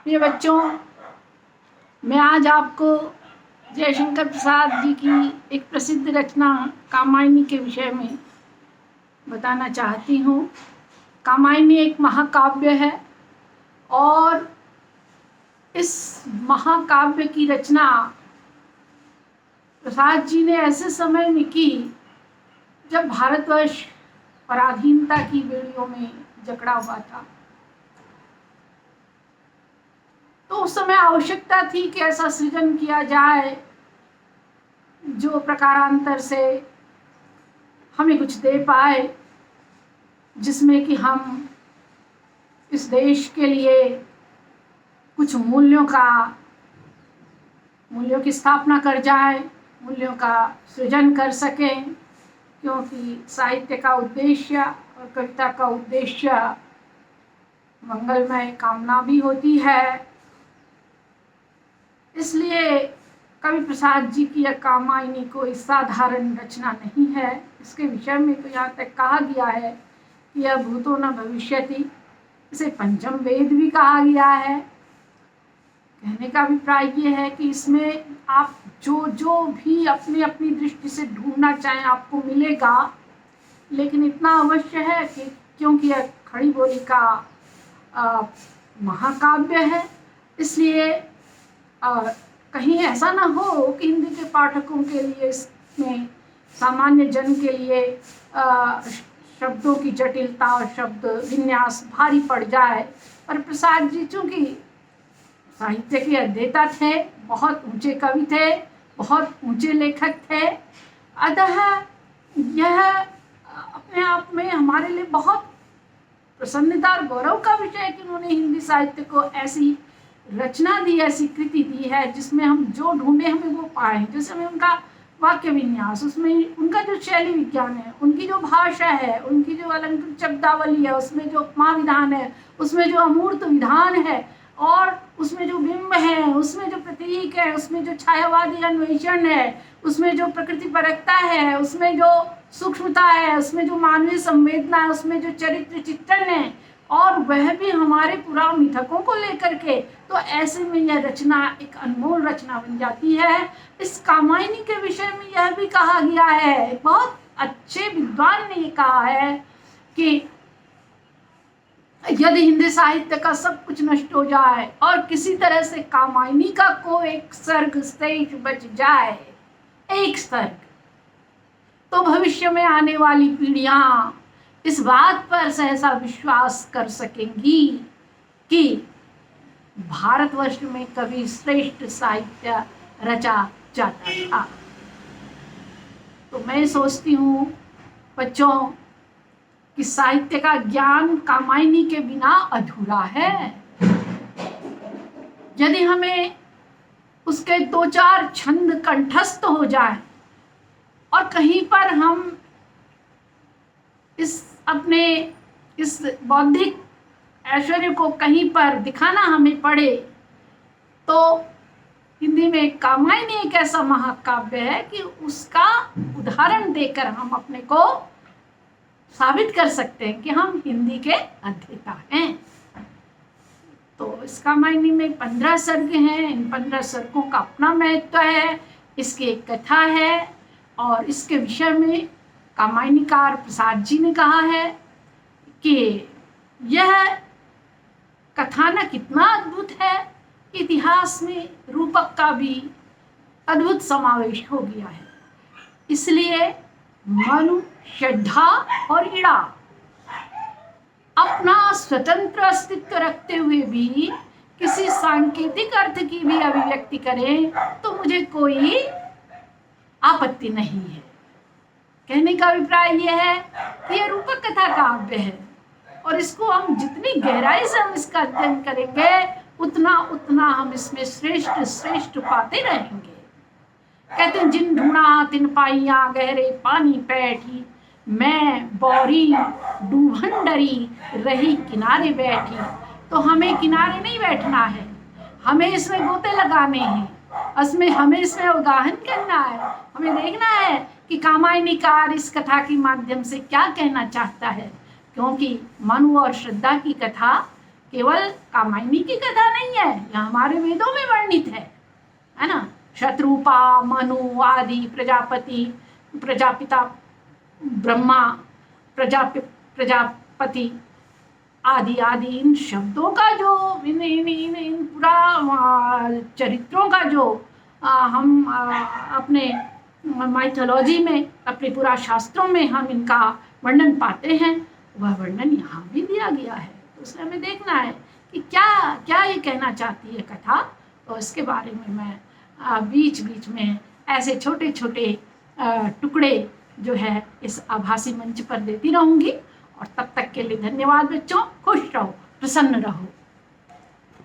प्रिय बच्चों, मैं आज आपको जयशंकर प्रसाद जी की एक प्रसिद्ध रचना कामायनी के विषय में बताना चाहती हूँ। कामायनी एक महाकाव्य है और इस महाकाव्य की रचना प्रसाद जी ने ऐसे समय में की जब भारतवर्ष पराधीनता की बेड़ियों में जकड़ा हुआ था। तो उस समय आवश्यकता थी कि ऐसा सृजन किया जाए जो प्रकारांतर से हमें कुछ दे पाए, जिसमें कि हम इस देश के लिए कुछ मूल्यों की स्थापना कर जाए, मूल्यों का सृजन कर सकें, क्योंकि साहित्य का उद्देश्य और कविता का उद्देश्य मंगलमय कामना भी होती है। इसलिए कवि प्रसाद जी की यह कामायनी कोई साधारण रचना नहीं है। इसके विषय में तो यहाँ तक कहा गया है कि यह भूतो न भविष्यति, इसे पंचम वेद भी कहा गया है। कहने का अभिप्राय ये है कि इसमें आप जो भी अपनी अपनी दृष्टि से ढूंढना चाहें आपको मिलेगा, लेकिन इतना अवश्य है कि क्योंकि यह खड़ी बोली का महाकाव्य है, इसलिए कहीं ऐसा ना हो कि हिंदी के पाठकों के लिए इसमें सामान्य जन के लिए शब्दों की जटिलता और शब्द विन्यास भारी पड़ जाए। पर प्रसाद जी चूँकि साहित्य के अध्येता थे, बहुत ऊंचे कवि थे, बहुत ऊंचे लेखक थे, अतः यह अपने आप में हमारे लिए बहुत प्रसन्नता और गौरव का विषय है कि उन्होंने हिंदी साहित्य को ऐसी रचना दी, ऐसी कृति दी है जिसमें हम जो ढूंढे हमें वो पाए। जैसे हमें उनका वाक्य विन्यास, उसमें उनका जो शैली विज्ञान है, उनकी जो भाषा है, उनकी जो अलंकृत शब्दावली है, उसमें जो उपमा विधान है, उसमें जो अमूर्त विधान है, और उसमें जो बिंब है, उसमें जो प्रतीक है, उसमें जो छायावादी अन्वेषण है, उसमें जो प्रकृति परकता है, उसमें जो सूक्ष्मता है, उसमें जो मानवीय संवेदना है, उसमें जो चरित्र चित्रण है, और वह भी हमारे पुराण मिथकों को लेकर के, तो ऐसे में यह रचना एक अनमोल रचना बन जाती है। इस कामायनी के विषय में यह भी कहा गया है, बहुत अच्छे विद्वान ने ये कहा है कि यदि हिंदी साहित्य का सब कुछ नष्ट हो जाए और किसी तरह से कामायनी का कोई एक सर्ग शेष बच जाए, एक सर्ग, तो भविष्य में आने वाली पीढ़ियां इस बात पर सहसा विश्वास कर सकेंगी कि भारतवर्ष में कभी श्रेष्ठ साहित्य रचा जाता था। तो मैं सोचती हूँ बच्चों कि साहित्य का ज्ञान कामायनी के बिना अधूरा है। यदि हमें उसके दो चार छंद कंठस्थ हो जाए और कहीं पर हम अपने इस बौद्धिक ऐश्वर्य को कहीं पर दिखाना हमें पड़े, तो हिंदी में कामायनी एक ऐसा महाकाव्य है कि उसका उदाहरण देकर हम अपने को साबित कर सकते हैं कि हम हिंदी के अध्येता हैं। तो इस कामायनी में 15 सर्ग हैं। इन 15 सर्गों का अपना महत्व है, इसकी एक कथा है, और इसके विषय में कामायनीकार प्रसाद जी ने कहा है कि यह कथानक कितना अद्भुत है, इतिहास में रूपक का भी अद्भुत समावेश हो गया है। इसलिए मनु, श्रद्धा और इड़ा अपना स्वतंत्र अस्तित्व रखते हुए भी किसी सांकेतिक अर्थ की भी अभिव्यक्ति करें तो मुझे कोई आपत्ति नहीं है। कहने का अभिप्राय यह है कि यह रूपक कथा काव्य है, और इसको हम जितनी गहराई से हम इसका अध्ययन करेंगे उतना उतना हम इसमें श्रेष्ठ पाते रहेंगे। कहते हैं जिन ढूंढा तिन पाइया गहरे पानी बैठी, मैं बौरी डूबन डरी रही किनारे बैठी। तो हमें किनारे नहीं बैठना है, हमें इसमें गोते लगाने हैं, हमें इसमें अवगाहन करना है। हमें देखना है कि कामायनीकार इस कथा के माध्यम से क्या कहना चाहता है, क्योंकि मनु और श्रद्धा की कथा केवल कामायनी की कथा नहीं है, यह हमारे वेदों में वर्णित है ना। शत्रुपा, मनु आदि, प्रजापति, प्रजापिता ब्रह्मा, प्रजापति आदि आदि, इन शब्दों का जो इन पूरा चरित्रों का जो हम अपने माइथोलॉजी में, अपने पूरा शास्त्रों में हम इनका वर्णन पाते हैं, वह वर्णन यहाँ भी दिया गया है। तो उसमें हमें देखना है कि क्या क्या ये कहना चाहती है कथा। तो इसके बारे में मैं बीच बीच में ऐसे छोटे छोटे टुकड़े जो है इस आभासी मंच पर देती रहूँगी। और तब तक के लिए धन्यवाद बच्चों, खुश रहो, प्रसन्न रहो।